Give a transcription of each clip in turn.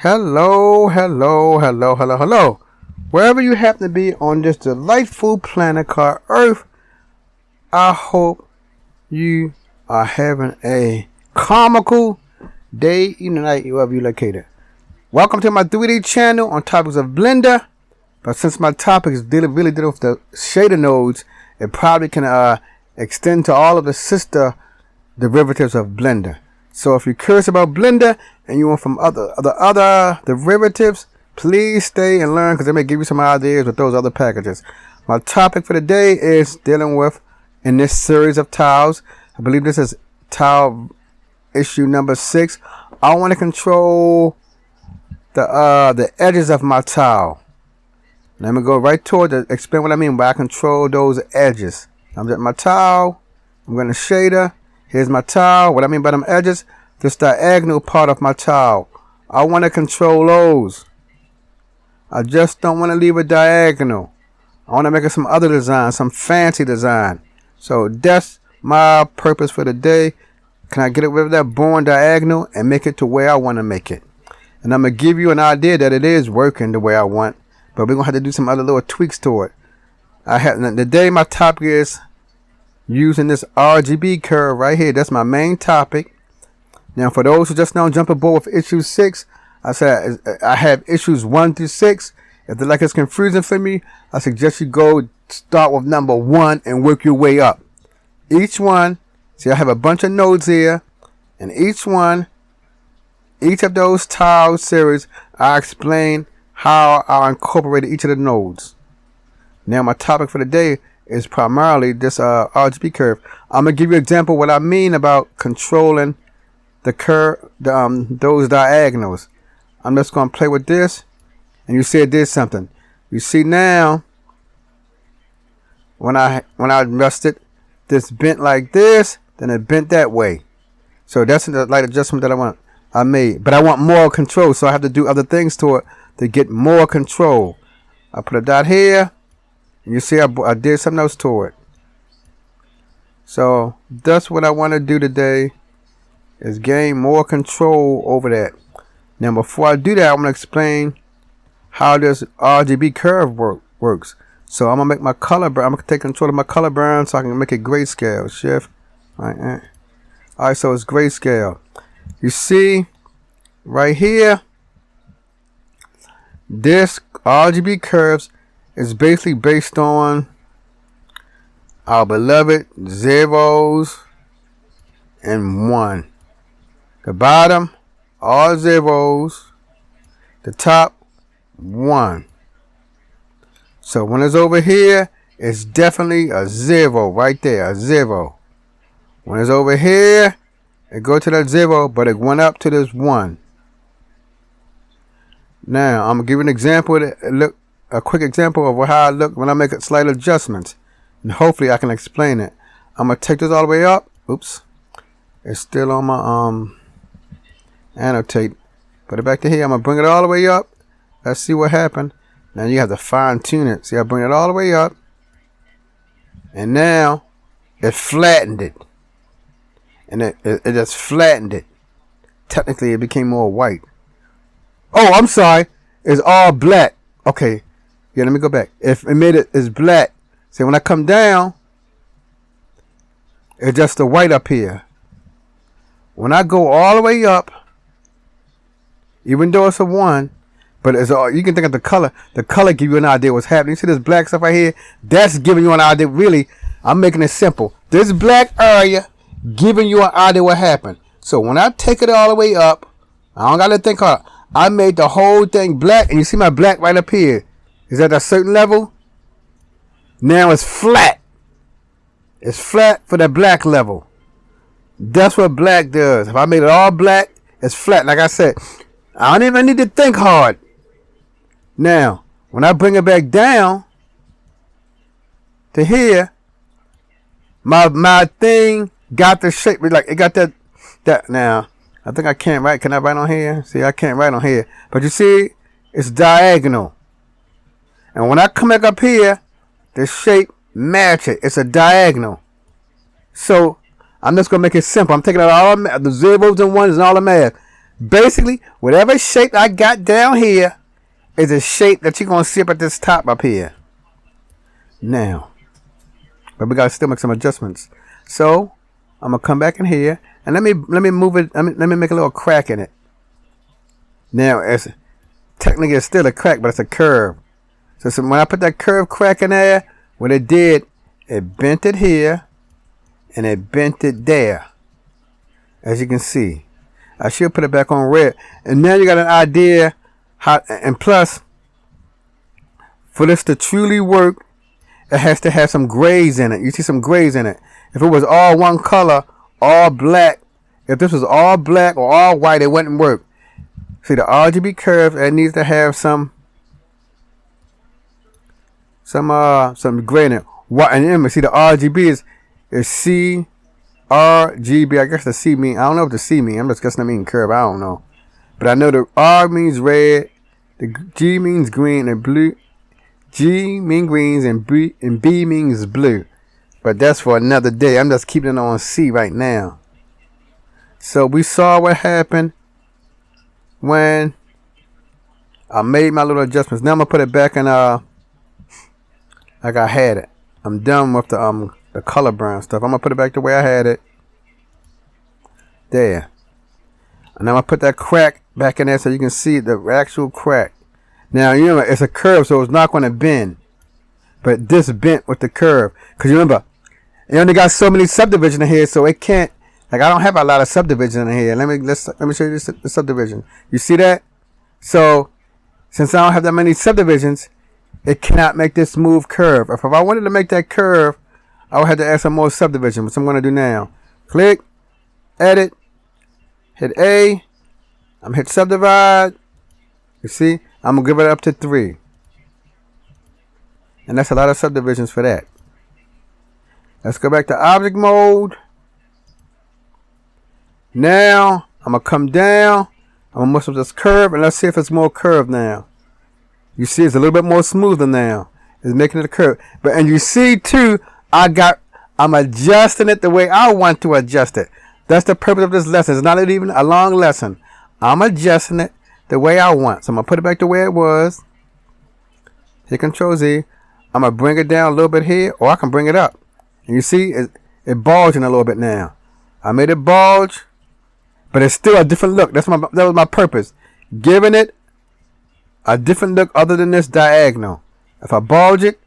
Hello, hello, hello, hello, hello. Wherever you happen to be on this delightful planet called Earth, I hope you are having a comical day, evening, night, wherever you're located. Welcome to my 3D channel on topics of Blender. But since my topic is really dealing with the shader nodes, it probably can extend to all of the sister derivatives of Blender. So if you're curious about Blender and you want from other derivatives, please stay and learn because they may give you some ideas with those other packages. My topic for the day is dealing with, in this series of tiles, I believe this is tile issue number 6. I want to control the edges of my tile. Let me go right toward it, explain what I mean by I control those edges. I'm at my tile. I'm going to shader. Here's my tile. What I mean by them edges, this diagonal part of my tile. I want to control those. I just don't want to leave it diagonal. I want to make it some other design, some fancy design. So that's my purpose for the day. Can I get rid of that born diagonal and make it to where I want to make it? And I'm going to give you an idea that it is working the way I want. But we're going to have to do some other little tweaks to it. Today my topic is using this RGB curve right here. That's my main topic. Now for those who just now jump aboard with issue 6, I said I have issues 1 through 6. If they're like it's confusing for me, I suggest you go start with number 1 and work your way up. Each one, see I have a bunch of nodes here, and each of those tile series, I explain how I incorporated each of the nodes. Now my topic for the day is primarily this RGB curve. I'm gonna give you an example of what I mean about controlling the curve, those diagonals. I'm just gonna play with this, and you see it did something. You see now, when I adjusted this bent like this, then it bent that way. So that's the light adjustment that I made. But I want more control, so I have to do other things to it to get more control. I put a dot here, and you see I did something else to it. So that's what I want to do today, is gain more control over that. Now before I do that, I'm going to explain how this RGB curve works. So I'm going to make my color brown. I'm going to take control of my color brown so I can make it grayscale. Shift. Alright, so it's grayscale. You see right here, this RGB curves is basically based on our beloved zeros and 1. The bottom, all zeros. The top, 1. So when it's over here, it's definitely a 0 right there, a 0. When it's over here, it goes to that 0, but it went up to this 1. Now I'm gonna give you an example. A quick example of how I look when I make slight adjustments, and hopefully I can explain it. I'm gonna take this all the way up. Oops, it's still on my annotate. Put it back to here. I'm gonna bring it all the way up. Let's see what happened. Now you have to fine tune it. See, I bring it all the way up, and now it flattened it, and it just flattened it. Technically, it became more white. Oh, I'm sorry. It's all black. Okay. Yeah, let me go back. If it made it's black. See, when I come down, it's just the white up here. When I go all the way up, even though it's a 1, but it's all, you can think of the color. The color give you an idea what's happening. You see this black stuff right here? That's giving you an idea. Really, I'm making it simple. This black area giving you an idea what happened. So when I take it all the way up, I don't got to think hard. I made the whole thing black, and you see my black right up here. Is at a certain level. Now it's flat. It's flat for the black level. That's what black does. If I made it all black, it's flat. Like I said, I don't even need to think hard. Now, when I bring it back down to here, my thing got the shape. Like it got that now. I think I can't write. Can I write on here? See, I can't write on here. But you see, it's diagonal. And when I come back up here, the shape match it. It's a diagonal. So I'm just going to make it simple. I'm taking out all the zeros and ones and all the math. Basically, whatever shape I got down here is a shape that you're going to see up at this top up here. Now, but we got to still make some adjustments. So, I'm going to come back in here and let me move it. Let me make a little crack in it. Now, technically it's still a crack, but it's a curve. So when I put that curve crack in there, what it did, it bent it here and it bent it there. As you can see. I should put it back on red. And now you got an idea how, and plus, for this to truly work, it has to have some grays in it. You see some grays in it. If it was all one color, all black, if this was all black or all white, it wouldn't work. See the RGB curve, it needs to have some gray in it. What, and then see the RGB is C RGB. I guess the C mean, I don't know what the C mean. I'm just guessing I mean curve. I don't know. But I know the R means red, the G means green, and blue. G means greens and B means blue. But that's for another day. I'm just keeping it on C right now. So we saw what happened when I made my little adjustments. Now I'm gonna put it back in like I had it. I'm done with the color brown stuff. I'm gonna put it back the way I had it. There. And I'm gonna put that crack back in there so you can see the actual crack. Now you know it's a curve, so it's not gonna bend. But this bent with the curve. Cause you remember, it only got so many subdivisions in here, so it can't. Like I don't have a lot of subdivision in here. Let me show you the subdivision. You see that? So since I don't have that many subdivisions, it cannot make this smooth curve. If I wanted to make that curve, I would have to add some more subdivision, which I'm going to do now. Click, edit, hit A. I'm hit subdivide. You see? I'm going to give it up to 3. And that's a lot of subdivisions for that. Let's go back to object mode. Now, I'm going to come down. I'm going to mess with this curve, and let's see if it's more curved now. You see, it's a little bit more smoother now. It's making it a curve. And you see, too, I'm adjusting it the way I want to adjust it. That's the purpose of this lesson. It's not even a long lesson. I'm adjusting it the way I want. So I'm going to put it back the way it was. Hit Control Z. I'm going to bring it down a little bit here, or I can bring it up. And you see, it bulging a little bit now. I made it bulge, but it's still a different look. That was my purpose. Giving it a different look other than this diagonal. If I bulge it,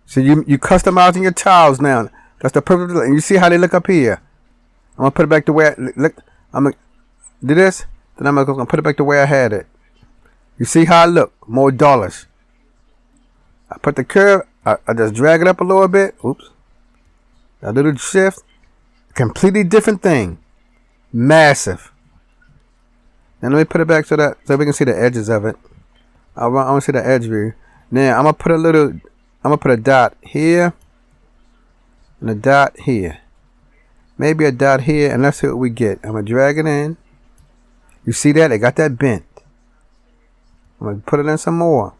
so you customizing your tiles now. That's the purpose of it. And you see how they look up here. I'm going to put it back the way I look. I'm going to do this. Then I'm going to put it back the way I had it. You see how I look? More dullish. I put the curve. I just drag it up a little bit. Oops. A little shift. Completely different thing. Massive. Now let me put it back so we can see the edges of it. I want to see the edge view. Now I'm gonna put a dot here and a dot here. Maybe a dot here, and let's see what we get. I'm gonna drag it in. You see that? It got that bent. I'm gonna put it in some more.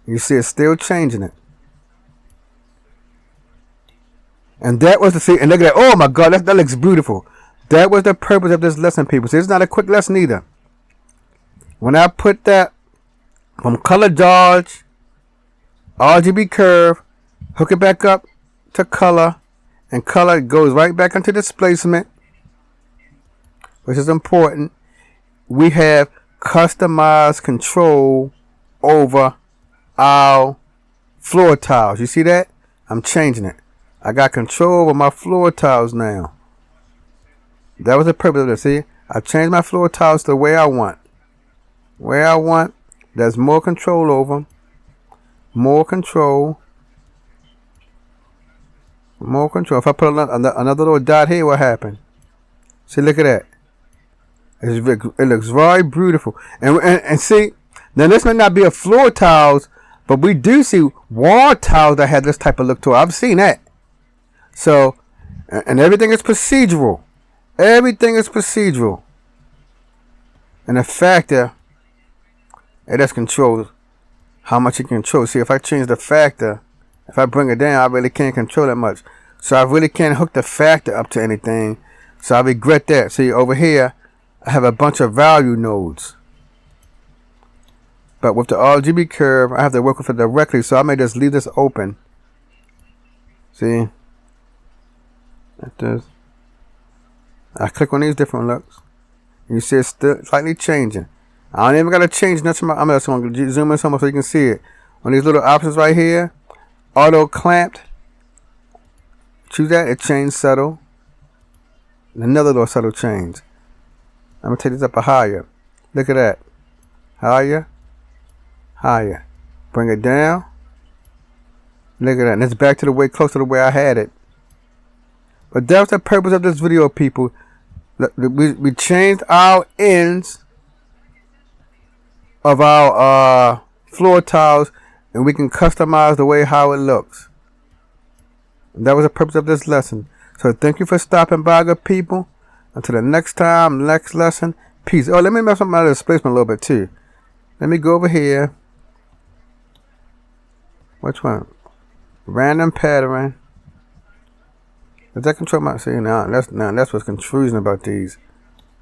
You see it's still changing it. And that was and look at that. Oh my God, that looks beautiful. That was the purpose of this lesson, people. See, it's not a quick lesson either. When I put that from color dodge, RGB curve, hook it back up to color, and color goes right back into displacement, which is important. We have customized control over our floor tiles. You see that? I'm changing it. I got control over my floor tiles now. That was the purpose of this. See, I changed my floor tiles the way I want. Where I want, there's more control over them. More control. More control. If I put another little dot here, what happened? See, look at that. It looks very beautiful. And see, now this may not be a floor tiles, but we do see wall tiles that have this type of look to it. I've seen that. So, and everything is procedural. Everything is procedural. And the factor, it just controls how much you can control. See, if I change the factor, if I bring it down, I really can't control that much. So I really can't hook the factor up to anything. So I regret that. See, over here, I have a bunch of value nodes. But with the RGB curve, I have to work with it directly, so I may just leave this open. See? Like this. I click on these different looks. You see it's still slightly changing. I don't even got to change nothing. I'm just going to zoom in some more so you can see it. On these little options right here, auto clamped. Choose that, it changed subtle. Another little subtle change. I'm going to take this up a higher. Look at that. Higher. Higher. Bring it down. Look at that. And it's back to the way, close to the way I had it. But that's the purpose of this video, people. We changed our ends of our floor tiles, and we can customize the way how it looks. And that was the purpose of this lesson. So thank you for stopping by, good people. Until the next time, next lesson. Peace. Oh, let me mess up my displacement a little bit too. Let me go over here. Which one? Random pattern. Does that control my... See, now that's what's confusing about these.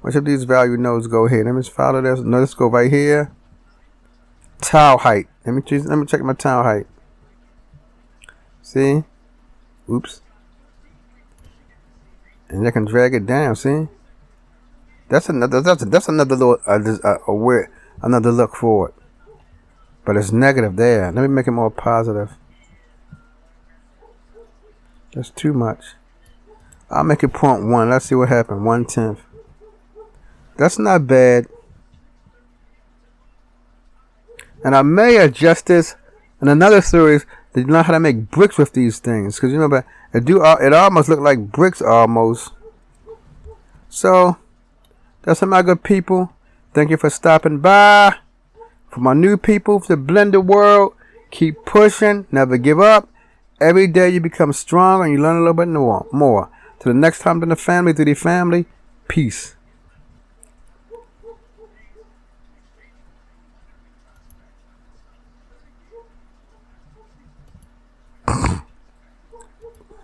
Which of these value nodes go here? Let me just follow this. No, let's go right here. Tile height. Let me check my tile height. See? Oops. And I can drag it down. See? That's another little another look for it. But it's negative there. Let me make it more positive. That's too much. I'll make it 0.1. Let's see what happens. 1/10. That's not bad. And I may adjust this in another series to learn how to make bricks with these things. Because you know, but it almost look like bricks almost. So that's it, my good people. Thank you for stopping by. For my new people, for the blended world, keep pushing, never give up. Every day you become stronger and you learn a little bit more. Till the next time in the family, through the family, peace.